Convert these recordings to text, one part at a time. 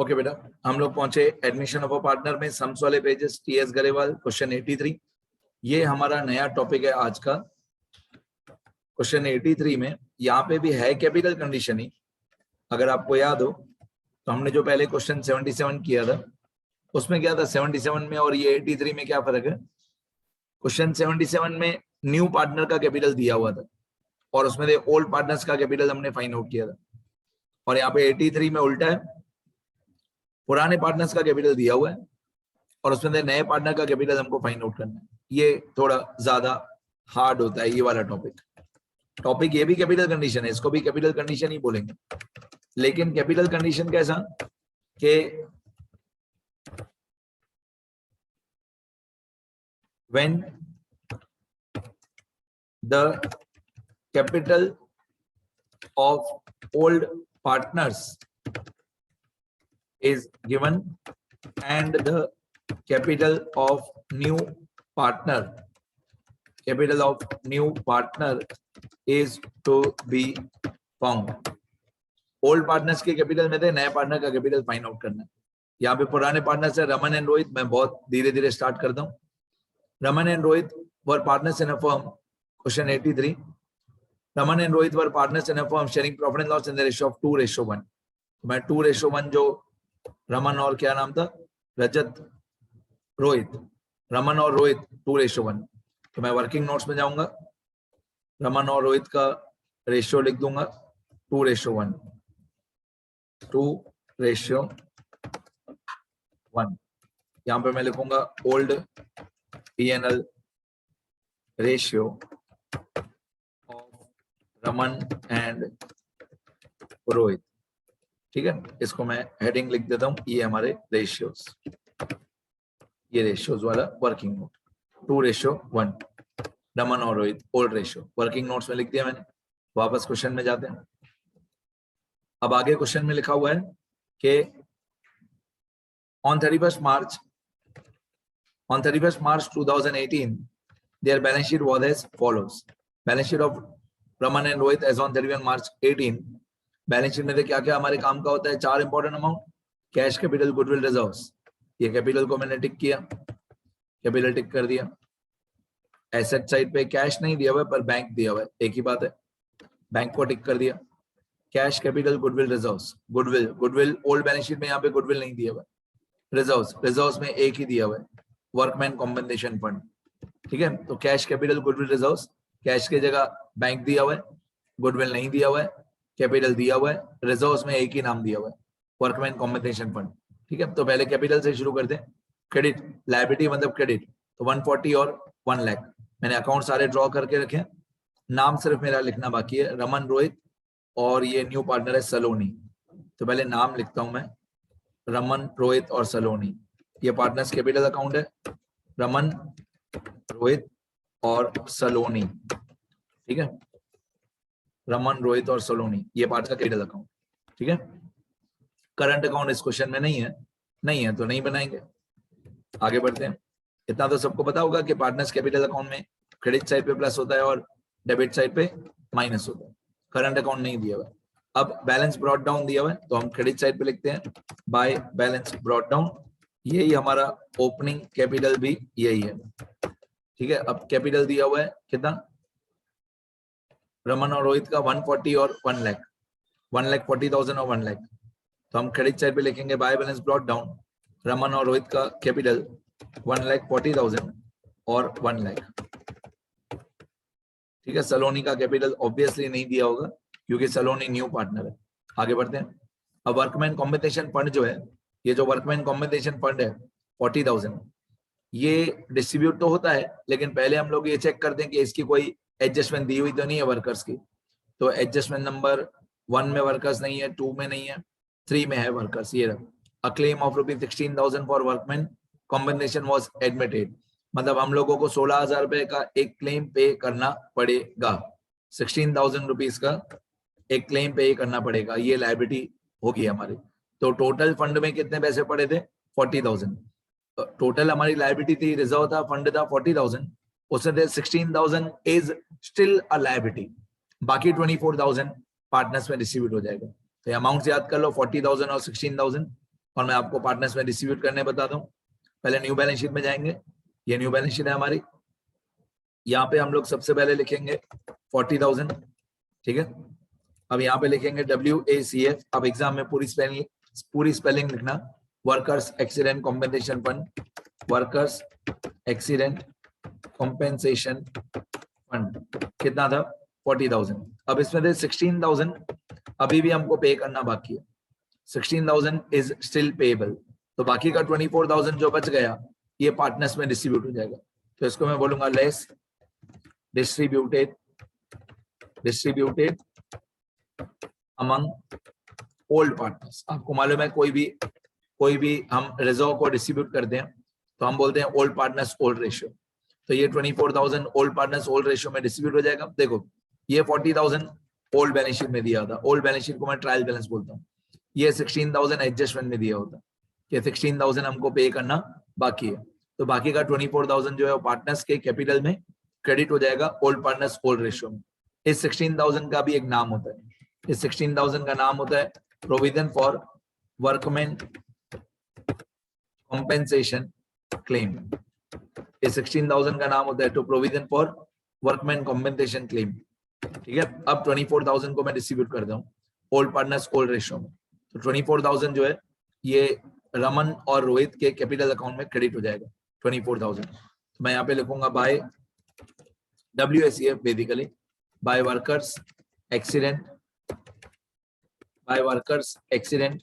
Okay बेटा, हम लोग पहुंचे एडमिशन ऑफ अ पार्टनर में सम्स वाले पेजेस, टीएस गरेवाल क्वेश्चन 83। ये हमारा नया टॉपिक है आज का। क्वेश्चन 83 में यहाँ पे भी है कैपिटल कंडीशन ही। अगर आपको याद हो तो हमने जो पहले क्वेश्चन 77 किया था उसमें क्या था, 77 में और ये 83 में क्या फर्क है। क्वेश्चन 77 में न्यू पार्टनर का कैपिटल दिया हुआ था और उसमें से ओल्ड पार्टनर्स का कैपिटल हमने फाइंड आउट किया था, और यहाँ पे 83 में उल्टा है, पुराने पार्टनर्स का कैपिटल दिया हुआ है और उसमें से नए पार्टनर का कैपिटल हमको फाइंड आउट करना है। ये थोड़ा ज्यादा हार्ड होता है ये वाला टॉपिक ये भी कैपिटल कंडीशन है, इसको भी कैपिटल कंडीशन ही बोलेंगे। लेकिन कैपिटल कंडीशन कैसा कि when the capital of old partners is given and the capital of new partner is to be found। Old partners के कैपिटल में थे, नए पार्टनर का कैपिटल फाइंड आउट करना है। यहाँ पे पुराने पार्टनर्स है रमन एंड रोहित। मैं बहुत धीरे धीरे स्टार्ट करता हूँ। Raman and Rohit were partners in a firm. Question 83. Raman and Rohit were partners in a firm sharing profit and loss in the ratio of 2:1. तो मैं 2:1 जो रमन और क्या नाम था, रजत, रोहित, रमन और रोहित 2:1। तो मैं वर्किंग नोट्स में जाऊंगा, रमन और रोहित का रेशियो लिख दूंगा 2:1, 2:1। यहाँ पे मैं लिखूंगा old P&L ratio of Raman and Rohit। ठीक है, इसको मैं हेडिंग लिख देता हूं, ये हमारे रेशियोज, ये रेशियोज वाला वर्किंग नोट 2:1 रमन और Rohit old ratio working notes में लिख दिया मैंने। वापस क्वेश्चन में जाते हैं। अब आगे क्वेश्चन में लिखा हुआ है कि on 31st March 2018, their balance sheet was as follows। Balance sheet of Raman and Rohit as on 31 March 18। Balance sheet में क्या क्या हमारे काम का होता है, 4 important amount, cash, capital, goodwill, reserves. ये कैपिटल को मैंने टिक किया, कैपिटल टिक कर दिया। एसेट साइड पे कैश नहीं दिया हुआ है पर बैंक दिया हुआ है, एक ही बात है, बैंक को टिक कर दिया। Cash, capital, goodwill, reserves. Goodwill old balance sheet में यहाँ पे गुडविल नहीं दिया हुआ है। रिजर्व्स में एक ही दिया हुआ है, वर्कमैन कॉम्पेंसेशन फंड। ठीक है, तो cash, capital, goodwill, reserves. Cash की जगह बैंक दिया हुआ है, गुडविल नहीं दिया हुआ है, कैपिटल दिया हुआ है, रिजर्व्स में एक ही नाम दिया हुआ है, वर्कमैन कॉम्पेंसेशन फंड। ठीक है, तो पहले कैपिटल से शुरू करते हैं। क्रेडिट, लायबिलिटी मतलब क्रेडिट, तो 140 और 1 लाख। मैंने अकाउंट सारे ड्रॉ करके रखे, नाम सिर्फ मेरा लिखना बाकी है, रमन, रोहित, और ये न्यू पार्टनर है सलोनी। तो पहले नाम लिखता हूं मैं, रमन, रोहित और सलोनी। ये पार्टनर्स कैपिटल अकाउंट है, रमन, रोहित और सलोनी। ठीक है, रमन, रोहित और सलोनी, ये पार्ट का कैपिटल अकाउंट। ठीक है, करंट अकाउंट इस क्वेश्चन में नहीं है तो नहीं बनाएंगे। आगे बढ़ते हैं। इतना तो सबको पता होगा कि पार्टनर्स कैपिटल अकाउंट में क्रेडिट साइड पे प्लस होता है और डेबिट साइड पे माइनस होता है। करंट अकाउंट नहीं दिया हुआ है। अब बैलेंस ब्रॉट डाउन दिया हुआ है तो हम क्रेडिट साइड पे लिखते हैं बाय बैलेंस ब्रॉट डाउन। यही हमारा ओपनिंग कैपिटल भी यही है। ठीक है, अब कैपिटल दिया हुआ है कितना, रमन और रोहित का 140 और 1 लाख, 1,40,000 और 1 लाख। तो हम क्रेडिट साइड पे लिखेंगे by balance brought down, Raman और रोहित का कैपिटल 1,40,000 और 1 लाख। ठीक है, सलोनी का कैपिटल ऑब्वियसली नहीं दिया होगा क्योंकि सलोनी न्यू पार्टनर है। आगे बढ़ते हैं। अब वर्कमैन कॉम्पेंसेशन फंड जो है, ये जो वर्कमैन कॉम्पेंसेशन फंड है 40,000, ये डिस्ट्रीब्यूट तो होता है लेकिन पहले हम लोग ये चेक करते हैं कि इसकी कोई एडजस्टमेंट दी हुई तो नहीं है वर्कर्स की। तो एडजस्टमेंट नंबर 1 में वर्कर्स नहीं है, 2 में नहीं है, 3 में है वर्कर्स। ये a claim of ₹16,000 for workman compensation was admitted. मतलब हम लोगों को 16,000 रुपए का एक क्लेम पे करना पड़ेगा, 16,000 रुपीज का एक क्लेम पे करना पड़ेगा। ये लायबिलिटी होगी हमारी। तो टोटल फंड में कितने पैसे पड़े थे, 40,000। टोटल हमारी लायबिलिटी थी, रिजर्व था, फंड था 40,000, उसमें 16,000 इज स्टिल अ लायबिलिटी, बाकी 24,000 पार्टनर्स में डिस्ट्रीब्यूट हो जाएगा। तो अमाउंट याद कर लो, 40,000 और 16,000। और मैं आपको पार्टनर्स में डिस्ट्रीब्यूट करने बता दूं। पहले न्यू बैलेंस शीट में जाएंगे, ये न्यू बैलेंस शीट है हमारी। यहाँ पे हम लोग सबसे पहले लिखेंगे 40,000, ठीक है। अब यहाँ पे लिखेंगे WACF। अब एग्जाम में पूरी स्पेलिंग लिखना, workers accident compensation fund, workers accident compensation fund कितना था 40,000। अब इसमें से 16,000 अभी भी हमको पे करना बाकी है, 16,000 इज स्टिल पेएबल। तो बाकी का 24,000 जो बच गया ये पार्टनर्स में डिस्ट्रीब्यूट हो जाएगा। तो इसको मैं बोलूंगा less distributed among old partners. आपको मालूम है कोई भी हम रिजर्व को डिस्ट्रीब्यूट करते हैं तो हम बोलते हैं ओल्ड पार्टनर्स ओल्ड रेशियो। तो ये 24,000 ओल्ड पार्टनर्स ओल्ड रेशियो में डिस्ट्रीब्यूट हो जाएगा। देखो ये 40,000 ओल्ड बैलेंस शीट में दिया था, ओल्ड बैलेंस शीट को मैं ट्रायल बैलेंस बोलता हूँ। ये 16,000 एडजस्टमेंट में दिया होता, ये 16,000 हमको पे करना बाकी है। तो बाकी का 24,000 जो है वो पार्टनर्स के कैपिटल में क्रेडिट हो जाएगा ओल्ड पार्टनर्स ओल्ड रेशियो में। इस 16,000 का भी एक नाम होता है, इस 16,000 का नाम होता है provision for workman compensation claim. इस 16,000 का नाम होता है to provision for workman compensation claim, ठीक है। अब 24,000 को मैं डिस्ट्रीब्यूट करता हूँ ओल्ड पार्टनर्स ओल्ड रेशियो में। तो 24,000 जो है ये रमन और रोहित के कैपिटल अकाउंट में क्रेडिट हो जाएगा 24,000। तो मैं यहाँ पे लिखूंगा by WACF, basically by workers accident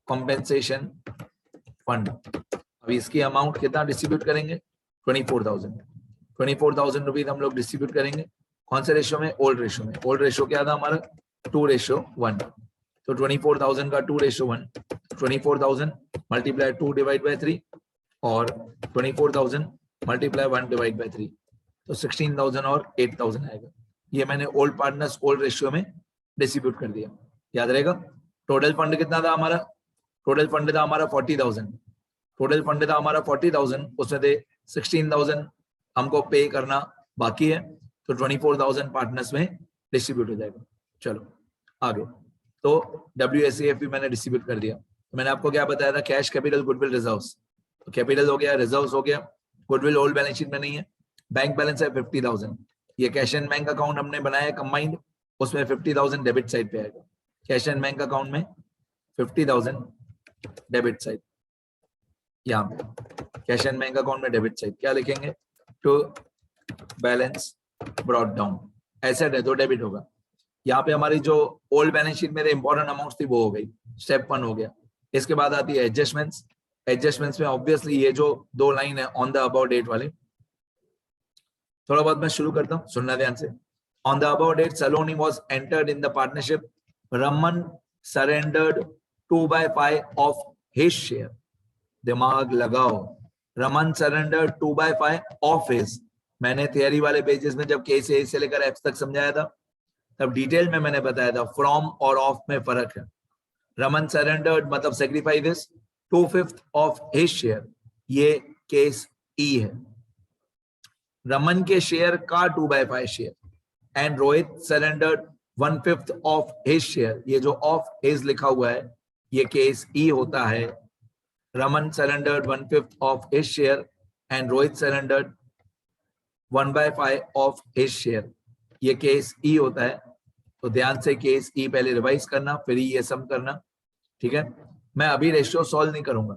compensation fund. अभी इसकी अमाउंट कितना डिस्ट्रीब्यूट करेंगे 24,000 रुपीज हम लोग डिस्ट्रीब्यूट करेंगे। कौन से रेशियो में, ओल्ड रेशियो में। ओल्ड रेशियो क्या था हमारा 2:1। तो 24,000 का 2:1, 24,000 मल्टीप्लाई 2/3 और 24,000 मल्टीप्लाई 1/3। तो 16,000 और 8,000 आएगा। ये मैंने ओल्ड पार्टनर्स ओल्ड रेशियो में डिस्ट्रीब्यूट कर दिया, याद रहेगा। टोटल फंड कितना था हमारा, टोटल फंड था हमारा 40,000, टोटल फंड था हमारा 40,000, उसमें से 16,000 हमको पे करना बाकी है। तो 24,000 पार्टनर्स में डिस्ट्रीब्यूट हो जाएगा। चलो आगे। तो WACF भी मैंने डिस्ट्रीब्यूट कर दिया। तो मैंने आपको क्या बताया था, कैश कैपिटल गुडविल रिजर्व्स। तो कैपिटल हो गया, रिजर्व्स हो गया, गुडविल ओल्ड बैलेंस शीट में नहीं है। बैंक बैलेंस है 50,000, ये कैश एंड बैंक अकाउंट हमने बनाया कंबाइंड, उसमें 50,000 डेबिट साइड पे आएगा। कैश एंड बैंक अकाउंट में 50,000 डेबिट साइड, यहाँ पे कैश एंड बैंक अकाउंट में डेबिट साइड क्या लिखेंगे, to balance brought down. Asset है तो डेबिट होगा। यहाँ पे हमारी जो ओल्ड बैलेंस शीट में इंपॉर्टेंट अमाउंट थी वो हो गई, स्टेप 1 हो गया। इसके बाद आती है एडजस्टमेंट्स। एडजस्टमेंट्स में ऑब्वियसली ये जो 2 लाइन है ऑन द अबाउट डेट वाले, थोड़ा बहुत मैं शुरू करता हूँ, सुनना ध्यान से। On the about date Saloni was entered in the partnership, Raman surrendered 2/5 of his share. दिमाग लगाओ, रमन सरेंडर्ड 2/5 ऑफ हिज। मैंने थियरी वाले पेजेस में जब केस ए से लेकर एफ तक समझाया था तब डिटेल में मैंने बताया था फ्रॉम और ऑफ में फर्क है। रमन सरेंडर्ड मतलब sacrifice this 2/5 of his share, ये केस ई है। रमन के शेयर का 2/5 share, and Rohit surrendered 1/5 of his share, ये जो ऑफ हिज लिखा हुआ है ये केस ई होता है। Raman surrendered 1/5 of his share and Rohit surrendered 1/5 of his share, ये केस ई होता है। तो ध्यान से केस ई पहले रिवाइज करना, फिर ये सम करना, ठीक है। मैं अभी रेशियो सॉल्व नहीं करूंगा,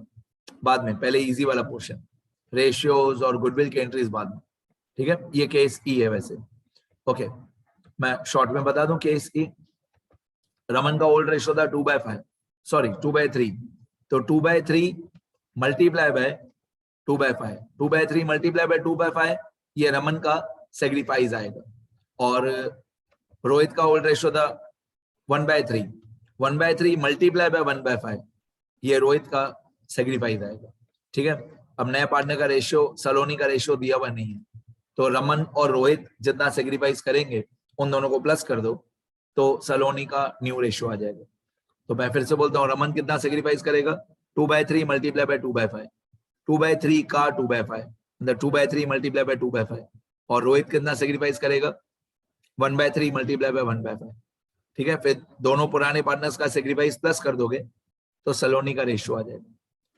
बाद में, पहले इजी वाला पोर्शन, रेशियोज और गुडविल के एंट्रीज बाद में, ठीक है। ये केस ई है वैसे, ओके। मैं शॉर्ट में बता दूं केस ई। रमन का ओल्ड रेशियो था 2/5, सॉरी 2/3। तो 2/3 मल्टीप्लाई बाय 2/5, 2/3 मल्टीप्लाई बाय 2/5, ये रमन का सेक्रीफाइस आएगा। और रोहित का ओल्ड रेशियो था 1/3, 1/3 मल्टीप्लाई बाय 1/5, ये रोहित का सेक्रीफाइस आएगा, ठीक है। अब नया पार्टनर का रेशियो, सलोनी का रेशियो दिया हुआ नहीं है, तो रमन और रोहित जितना सेक्रीफाइस करेंगे उन दोनों को प्लस कर दो तो सलोनी का न्यू रेशियो आ जाएगा। तो मैं फिर से बोलता हूँ, रमन कितना सेक्रीफाइस करेगा 2/3 मल्टीप्लाई बाय 2/5, 2/3 का 2/5, मतलब 2/3 मल्टीप्लाई बाय 2/5। और रोहित कितना सेक्रीफाइस करेगा 1/3 मल्टीप्लाई बाय 1/5, ठीक है। फिर दोनों पुराने पार्टनर्स का सेक्रीफाइस प्लस कर दोगे तो सलोनी का रेशियो आ जाएगा।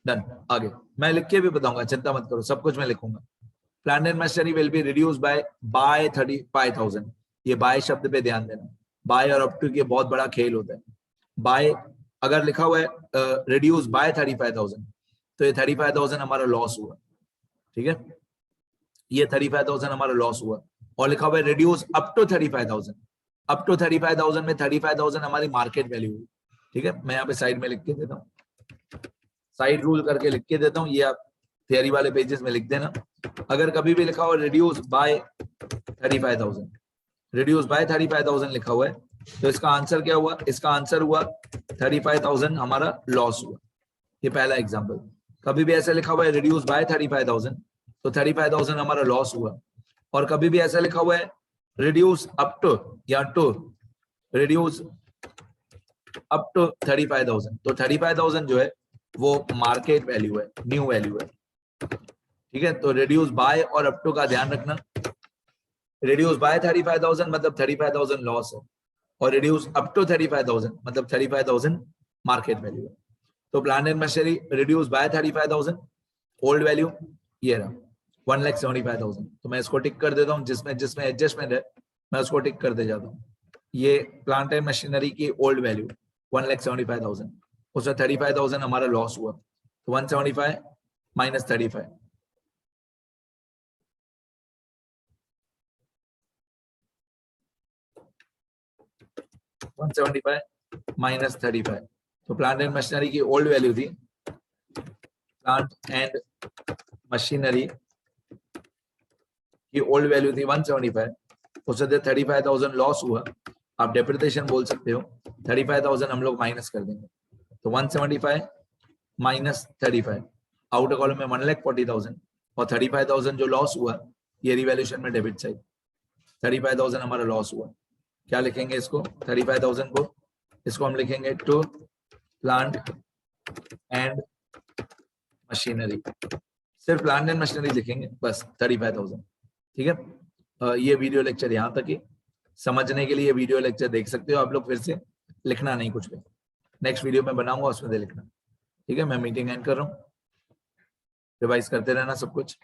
डन। आगे मैं लिख के भी बताऊंगा, चिंता मत करो, सब कुछ मैं लिखूंगा। Plant and machinery will be reduce by 35,000। ये बाय शब्द पे ध्यान देना, बाय और अप टू के बहुत बड़ा खेल होता है। बाय अगर लिखा हुआ है रिड्यूस बाय 35,000, तो ये 35,000 हमारा लॉस हुआ, ठीक है, ये 35,000 हमारा लॉस हुआ। और लिखा हुआ है reduce up to 35,000, up to 35,000 में 35,000 हमारी मार्केट वैल्यू हुई, ठीक है। मैं यहाँ पे साइड में लिख के देता हूँ, साइड रूल करके लिख के देता हूँ, ये आप थियरी वाले पेजेस में लिख देना। अगर कभी भी लिखा हो रिड्यूस बाय 35,000, रिड्यूस बाय 35,000 लिखा हुआ है, तो इसका आंसर क्या हुआ? इसका आंसर हुआ 35,000 हमारा लॉस हुआ। ये पहला एग्जांपल। कभी भी ऐसा लिखा हुआ है रिड्यूस बाय 35,000, तो 35,000 हमारा लॉस हुआ। और कभी भी ऐसा लिखा हुआ है रिड्यूस अप टू या टू रिड्यूस अप टू 35,000, तो 35,000 जो है वो मार्केट वैल्यू है, न्यू वैल्यू है, ठीक है। तो रिड्यूस बाय और अप टू का ध्यान रखना। रिड्यूस बाय 35,000 मतलब 35,000 लॉस है, और रिड्यूस अप टू 35,000 मतलब 35,000 मार्केट वैल्यू है। तो plant and machinery reduce by 35,000, old value ये रहा 1,75,000। तो मैं इसको टिक कर देता हूँ, जिसमें जिसमें एडजस्टमेंट है मैं उसको टिक करते जाता हूँ। ये प्लांट एंड मशीनरी की ओल्ड वैल्यू 1,75,000, उसमें 35,000 हमारा लॉस हुआ, तो 175 माइनस 35, माइनस 35। तो प्लांट एंड मशीनरी की ओल्ड वैल्यू थी, प्लांट एंड मशीनरी की ओल्ड वैल्यू थी 175, उससे 35,000 लॉस हुआ। आप डेप्रिसिएशन बोल सकते हो, 35,000 हम लोग माइनस कर देंगे, तो 175 माइनस 35, आउटर कॉलम में 1,40,000 और 35,000 जो लॉस हुआ ये रिवैल्यूएशन में डेबिट साइड, 35,000 हमारा लॉस हुआ। क्या लिखेंगे इसको? 35,000 को इसको हम लिखेंगे टू प्लांट एंड मशीनरी, सिर्फ प्लांट एंड मशीनरी लिखेंगे बस 35,000, ठीक है। ये वीडियो लेक्चर यहाँ तक ही। समझने के लिए वीडियो लेक्चर देख सकते हो आप लोग, फिर से लिखना नहीं कुछ भी, नेक्स्ट वीडियो में बनाऊंगा उसमें दे लिखना, ठीक है। मैं मीटिंग एंड कर रहा हूँ, रिवाइज करते रहना सब कुछ।